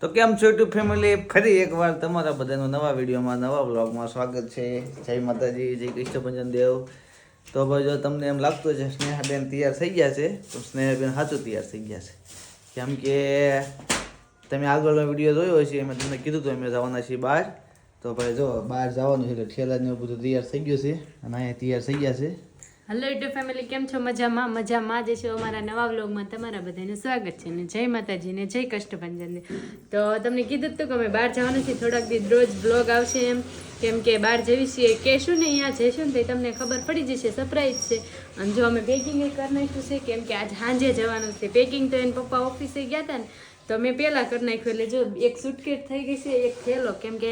તો કેમ છો યુટ્યુબ ફેમિલી, ફરી એકવાર તમારા બધાનું નવા વિડીયોમાં નવા વ્લોગમાં સ્વાગત છે. જય માતાજી, જય કૃષ્ણ દેવ. તો ભાઈ જો તમને એમ લાગતું છે સ્નેહાબેન તૈયાર થઈ ગયા છે, તો સ્નેહાબેન સાચું તૈયાર થઈ ગયા છે. કેમ કે તમે આગળનો વિડીયો જોયો હશે, એમાં તમને કીધું હતું અમે જવાના છીએ બહાર. તો ભાઈ જો બહાર જવાનું છે એટલે ઠેલા ને એવું બધું તૈયાર થઈ ગયું છે અને અહીંયા તૈયાર થઈ ગયા છે. હેલો યુટ્યુબ ફેમિલી, કેમ છો? મજામાં જ છો. અમારા નવા વ્લોગમાં તમારા બધાનું સ્વાગત છે ને જય માતાજી ને જય કષ્ટભંજન. તો તમને કીધું હતું કે અમે બહાર જવાનું છે, થોડાક દી રોજ બ્લોગ આવશે એમ, કેમ કે બહાર જવી છીએ કહેશું ને અહીંયા જઈશું ને તો તમને ખબર પડી જશે, સરપ્રાઈઝ છે. અને જો અમે પેકિંગ કરી નાખ્યું છે, કેમ કે આજ સાંજે જવાનું છે. પેકિંગ તો એને પપ્પા ઓફિસે ગયા હતા ને તો મેં પહેલાં કરી નાખ્યું. એટલે જો એક સુટકેટ થઈ ગઈ છે, એક થેલો, કેમ કે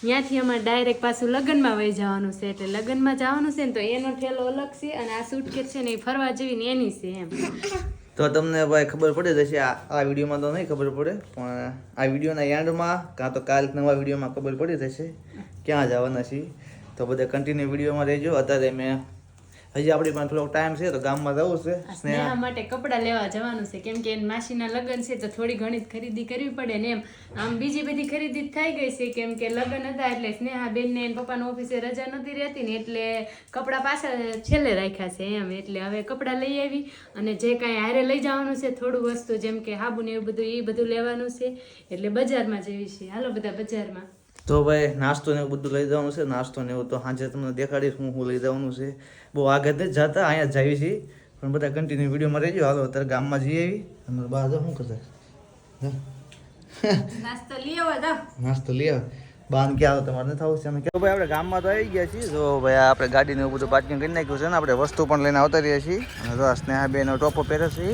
ત્યાંથી અમારે ડાયરેક્ટ પાછું લગ્નમાં વહી જવાનું છે. એટલે લગ્નમાં જવાનું છે ને તો એનો થેલો અલગ છે અને આ સુટકેટ છે ને એ ફરવા જેવી ને એની છે એમ. તો તમને ભાઈ ખબર પડે જશે, આ વિડીયોમાં તો નહીં ખબર પડે, પણ આ વિડીયોના એન્ડમાં કાં તો કાલ નવા વિડીયોમાં ખબર પડી જશે ક્યાં જવાના છીએ. તો બધા કન્ટિન્યુ વિડીયોમાં રહેજો. અત્યારે મેં હજી આપણી પાસે થોડોક ટાઈમ છે તો ગામમાં જવું છે. સ્નેહા માટે કપડાં લેવા જવાનું છે, કેમ કે માસીના લગ્ન છે તો થોડી ઘણી ખરીદી કરવી પડે ને એમ. આમ બીજી બધી ખરીદી થઈ ગઈ છે, કેમ કે લગ્ન હતા એટલે સ્નેહા બેન ને પપ્પાના ઓફિસે રજા નથી રહેતી ને, એટલે કપડાં પાછા છેલ્લે રાખ્યા છે એમ. એટલે હવે કપડાં લઈ આવી અને જે કાંઈ હારે લઈ જવાનું છે થોડું વસ્તુ, જેમ કે હાબુ ને એવું બધું, એ બધું લેવાનું છે. એટલે બજારમાં જેવી છે. હાલો બધા બજારમાં. તો ભાઈ નાસ્તો ને એવું બધું લઈ જવાનું છે. નાસ્તો ને એવું તો સાંજે તમને દેખાડીશ હું લઈ જવાનું છે. બહુ આગળ નથી જતા, અહીંયા જ જઈએ છીએ, પણ બધા કન્ટિન્યુ વિડીયોમાં રહેજો. હાલો અત્યારે ગામમાં જઈ આવી અને બહાર શું કરતા નાસ્તો લઈ આવો. નાસ્તો લઈ આવે બાન ક્યાં તમારે નથી આવું છે. ભાઈ આપણે ગામમાં તો આવી ગયા છીએ. જો ભાઈ આપણે ગાડીને એવું બધું પાર્કિંગ કરી નાખ્યું છે ને, આપણે વસ્તુ પણ લઈને આવતા રહીએ છીએ. અને જો સ્નેહાબેનનો ટોપો પહેરે છે,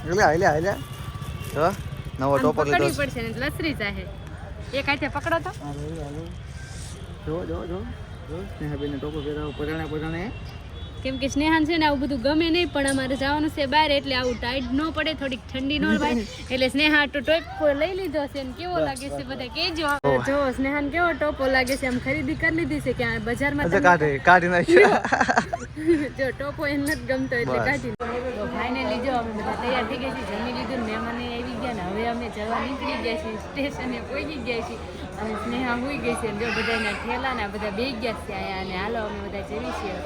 એટલે હાલ્યા તો નવો ટોપો લીધો પડશે ને લસરી જાહે. એક હાથે પકડો તો. જો સ્નેહાબેનનો ટોપો પહેરાવો પરાણે. કેમ કે સ્નેહાન છે ને આવું બધું ગમે નહીં, પણ અમારે જવાનું છે બહાર એટલે આવું ટાઈટ ન પડે, થોડીક ઠંડી ન થાય એટલે સ્નેહા ટોપો લઈ લીધો છે. ને કેવો લાગે છે બધા કહેજો. જો સ્નેહાન કેવો ટોપો લાગે છે, આમ ખરીદી કરી લીધી છે કે બજારમાં કાઢી નાખ્યો. જો ટોપો એને નથી ગમતો એટલે કાઢી. તો ફાઇનલી જો અમે બધા તૈયાર થઈ ગયા છીએ, જમી લીધું, મહેમાન આવી ગયા ને હવે અમે જવા નીકળી ગયા છીએ, સ્ટેશને પહોંચી ગયા છીએ. અને સ્નેહા હોઈ ગઈ છે. જો બધાના ઠેલાના બધા બે ગયા છે અહીંયા, અને હાલો અમે બધા જઈએ છીએ.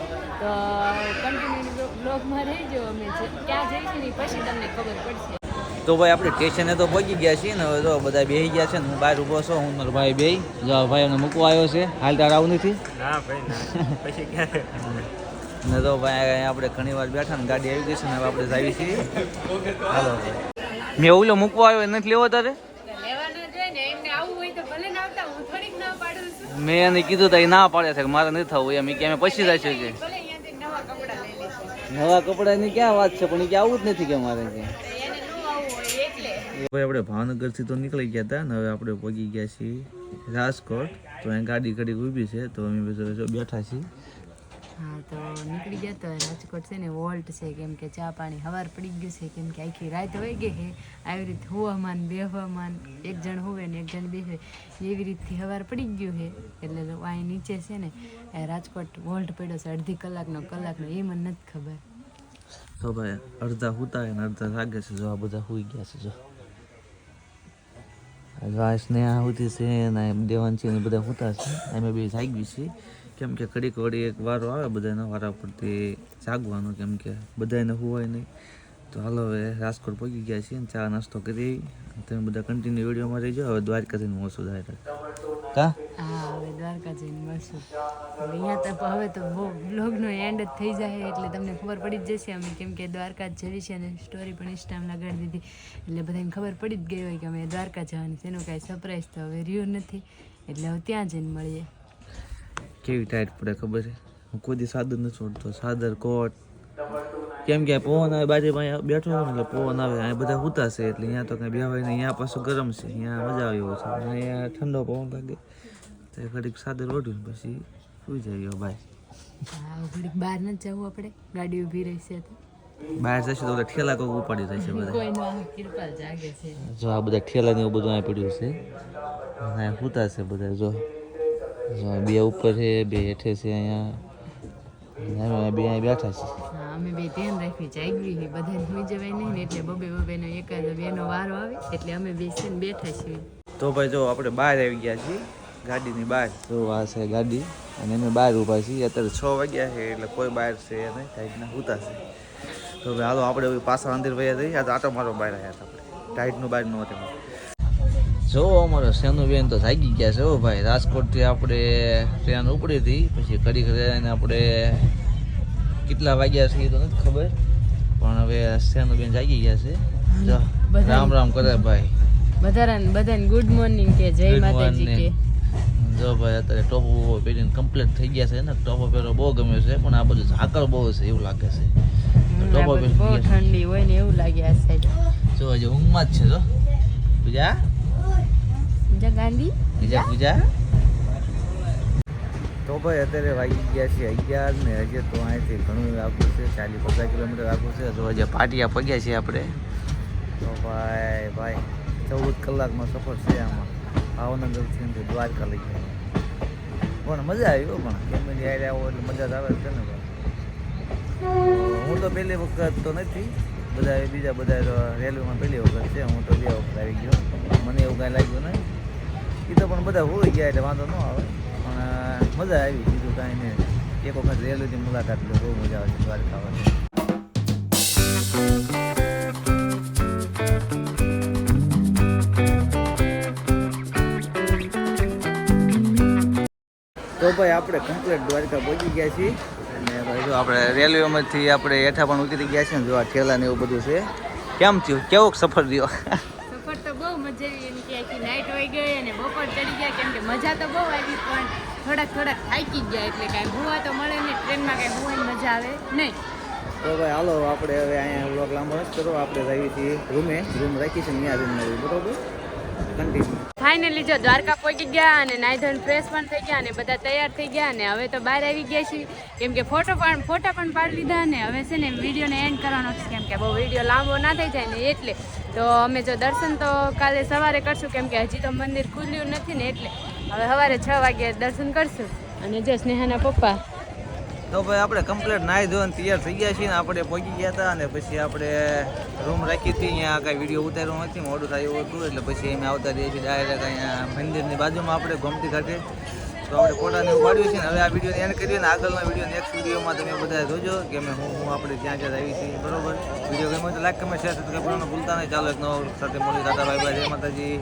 તો કન્ટિન્યુ બ્લોગમાં રહેજો. અમે ક્યાં જઈશું ને પછી તમને ખબર પડશે. તો ભાઈ આપણે સ્ટેશને તો પહોંચી ગયા છીએ ને, હવે તો બધા બેસી ગયા છે ને, હું બહાર ઊભો છું. હું મારો ભાઈ બે જો ભાઈ અમને મૂકવા આવ્યો છે. હાલ તાર આવું નથી પછી ને. તો ભાઈ આપણે ઘણી વાર બેઠા ને ગાડી આવી ગઈ છે ને, હવે આપણે જાવી છીએ. હાલો મેં ઓલો મૂકવા આવ્યો નથી લેવો તારે? મેં એને કીધું તો એ ના પાડે છે કે મારે નથી થવું એમ, કે અમે પછી જાય છે કે નવા કપડાની ક્યાં વાત છે, પણ એ કે આવું જ નથી કે મારે કે. ભાઈ આપણે ભાવનગરથી તો નીકળી ગયા હતા ને, હવે આપણે પહોંચી ગયા છીએ રાજકોટ. તો અહીં ગાડી ઘડી ઊભી છે તો અમે બધા બેઠા છીએ. હા, તો નીકળી ગયા. તો રાજકોટ છે ને વોલ્ટ છે, કેમ કે ચા પાણી હવાર પડી ગયું છે, કેમ કે આખી રાત વહી ગઈ છે. આવી રીતે હોવામાં બેહવામાં, એક જણ હોવે ને એક જણ બેસે એવી રીતથી હવાર પડી ગયું છે. એટલે અહીં નીચે છે ને રાજકોટ વોલ્ટ પડ્યો છે અડધી કલાકનો એ મને નથી ખબર. તો ભાઈ અડધા હુતા ને અડધા જાગે છે. જો આ બધા હુઈ ગયા છે. જો સ્નેહા હુતી છે ને દેવાન છે ને બધા હુતા છે. અમે બે જાગી છીએ, કેમ કે ઘડીક વળી એક વારો આવે બધાને વારા પરથી જાગવાનો, કેમ કે બધાને હુવાય નહીં. તો હાલો હવે રાજકોટ પહોંચી ગયા છીએ, ચા નાસ્તો કરી. તમે બધા કન્ટિન્યુ વિડીયોમાં રહીજો. હવે દ્વારકા જઈને મળશું ડાયરેક્ટ. હા, હવે દ્વારકા જઈને મળશું. અહીંયા તો હવે તો બહુ બ્લોગનો એન્ડ જ થઈ જાય એટલે તમને ખબર પડી જ જશે અમે કેમ કે દ્વારકા જ જવી છે, અને સ્ટોરી પણ ઇન્સ્ટામાં લગાડી દીધી એટલે બધાને ખબર પડી જ ગઈ હોય કે અમે દ્વારકા જવાની છે. એનું કાંઈ સરપ્રાઈઝ તો હવે રહ્યું નથી, એટલે હવે ત્યાં જઈને મળીએ. કેવી ટાઈટ પડે ખબર છે? હું કોઈ દી સાદર નથી છોડતો, સાદર કોટ, કેમ કે પવન આવે બાજુમાં બેઠો હોય ને એટલે પવન આવે. અહીંયા બધા હુતા છે એટલે અહીંયા તો કંઈ બેવાય નહીં. અહીંયા પાછું ગરમ છે, અહીંયા મજા આવે એવું છે. અહીંયા ઠંડો પવન લાગે તો ઘડીક સાદર ઓઢ્યું પછી સુઈ જાય. ભાઈ ઘડીક બહાર નથી જવું, આપણે ગાડી ઊભી રહેશે તો બહાર જશે તો બધા ઠેલા કોઈ ઉપાડી જશે બધા. જો આ બધા ઠેલા ને એવું બધું અહીંયા પડ્યું છે, અહીંયા હુતા છે બધા. જો બે ઉપર છે, બે હેઠે છે. અહીંયા બે અહીં બેઠા છે. અમે બે ધ્યાન રાખવી જાગવી બધાને સુઈ જવાય નહીં ને, એટલે બબે નો એકાદ બેનો વારો આવે એટલે અમે બે છે ને બેઠા છીએ. તો ભાઈ જો આપણે બહાર આવી ગયા છીએ ગાડીની બહાર. જો આ છે ગાડી અને અમે બહાર ઊભા છીએ. અત્યારે 6 વાગ્યા છે એટલે કોઈ બહાર છે નહીં, ટાઈટના ઉતારશે. તો ભાઈ હાલો આપણે પાછા અંદર વયા જઈએ. આ તો આટો મારો બહાર આવ્યા હતા આપણે, ટાઈટનું બહાર નહોતું. જો અમારો સેનુબેન તો જાગી ગયા છે. ભાઈ રાજકોટથી આપણે ટ્રેન ઉપડી હતી, પછી ઘડી ઘડીને આપણે કેટલા વાગ્યા છે એ તો નથી ખબર, પણ હવે સેનુબેન જાગી ગયા છે. જો રામ રામ કરે ભાઈ બધાને ગુડ મોર્નિંગ કે જય માતાજી કે. જો ભાઈ અત્યારે ટોપો પહેરીને કમ્પ્લીટ થઈ ગયા છે ને. ટોપો પહેરો બહુ ગમે છે, પણ આ બધું ઝાકળ બહુ છે એવું લાગે છે. ટોપો બહુ ઠંડી હોય ને એવું લાગે આ સાઈડ. જો હજી ઊંઘમાં જ છે. જો પૂજા ગાંધી પૂજા. તો ભાઈ અત્યારે વાગી ગયા છે 11 ને હજી તો અહીંથી ઘણું આગળ છે, 40-50 કિલોમીટર આગળ છે. તો હજી પાટિયા પગ્યા છીએ આપણે. તો ભાઈ 14 કલાકનો સફર છે આમાં, ભાવનગરથી દ્વારકા લઈ ગયા. પણ મજા આવી. પણ ફેમિલી આરે આવો એટલે મજા જ આવે છે ને ભાઈ. હું તો પહેલી વખત તો નથી, બીજા બધા રેલવેમાં પહેલી વખત છે. હું તો 2 વખત આવી ગયો, મને એવું કાંઈ લાગ્યું નહીં. એ તો પણ બધા હોઈ ગયા એટલે વાંધો ન આવે, પણ મજા આવી. બીજું કાંઈ નહીં. એક વખત રેલવેની મુલાકાત લો, બહુ મજા આવે છે દ્વારકા આવવાની. તો ભાઈ આપણે કમ્પ્લીટ દ્વારકા પહોંચી ગયા છીએ. અને ભાઈ જો આપણે રેલવેમાંથી આપણે હેઠા પણ ઉતરી ગયા છીએ ને. જો આ ઠેલા ને એવું બધું છે. કેમ થયું, કેવો સફર રહ્યો? સફર તો બહુ મજા આવી. એમ કે આખી નાઈટ વહી ગઈ અને બપોર ચડી ગયા, કેમ કે મજા તો બહુ આવી, પણ થોડાક થાકી ગયા એટલે કાંઈ હુવા તો મળે નહીં. ટ્રેનમાં કાંઈ હુવાની મજા આવે નહીં. તો ભાઈ હાલો આપણે હવે અહીંયા વ્લોગ લાંબો નથી કરો. આપણે જઈએ છીએ રૂમ રાખી છે ત્યાં રૂમ મળ્યું. બરોબર, કન્ટિન્યુ. ફાઇનલી જો દ્વારકા પહોંચી ગયા અને નાઈ ધોઈને ફ્રેશ પણ થઈ ગયા અને બધા તૈયાર થઈ ગયા અને હવે તો બહાર આવી ગયા છીએ, કેમ કે ફોટા પણ પાડી લીધા. અને હવે છે ને વિડીયોને એન્ડ કરવાનો છે, કેમ કે બહુ વિડીયો લાંબો ના થઈ જાય ને એટલે. તો અમે જો દર્શન તો કાલે સવારે કરશું, કેમ કે હજી તો મંદિર ખુલ્યું નથી ને, એટલે હવે સવારે 6 વાગે દર્શન કરશું. અને જો સ્નેહાના પપ્પા તો ભાઈ આપણે કમ્પ્લીટ નાહી ધોઈને તૈયાર થઈ ગયા છીએ ને. આપણે પહોંચી ગયા હતા અને પછી આપણે રૂમ રાખી હતી. અહીંયા કાંઈ વિડીયો ઉતાર્યો નથી, મોડું થાય એવું હતું, એટલે પછી અમે આવતા રહીએ છીએ ડાયરેક્ટ અહીંયા મંદિરની બાજુમાં આપણે ગોમતી ઘાટે. તો આપણે ફોટાને ઉપાડ્યું છે ને. હવે આ વિડીયોને એન્ડ કરીએ ને આગળના વિડીયો નેક્સ્ટ વિડીયોમાં તમે બધા જોજો કે અમે હું આપણે ત્યાં આવી છીએ. બરોબર, વિડીયો ગમે તો લાઈક કમેન્ટ શેર સબસ્ક્રાઈબ કરવાનું ભૂલતા નહીં. ચાલો એક નવો સાથે મળી. દાદા ભાઈ જય માતાજી.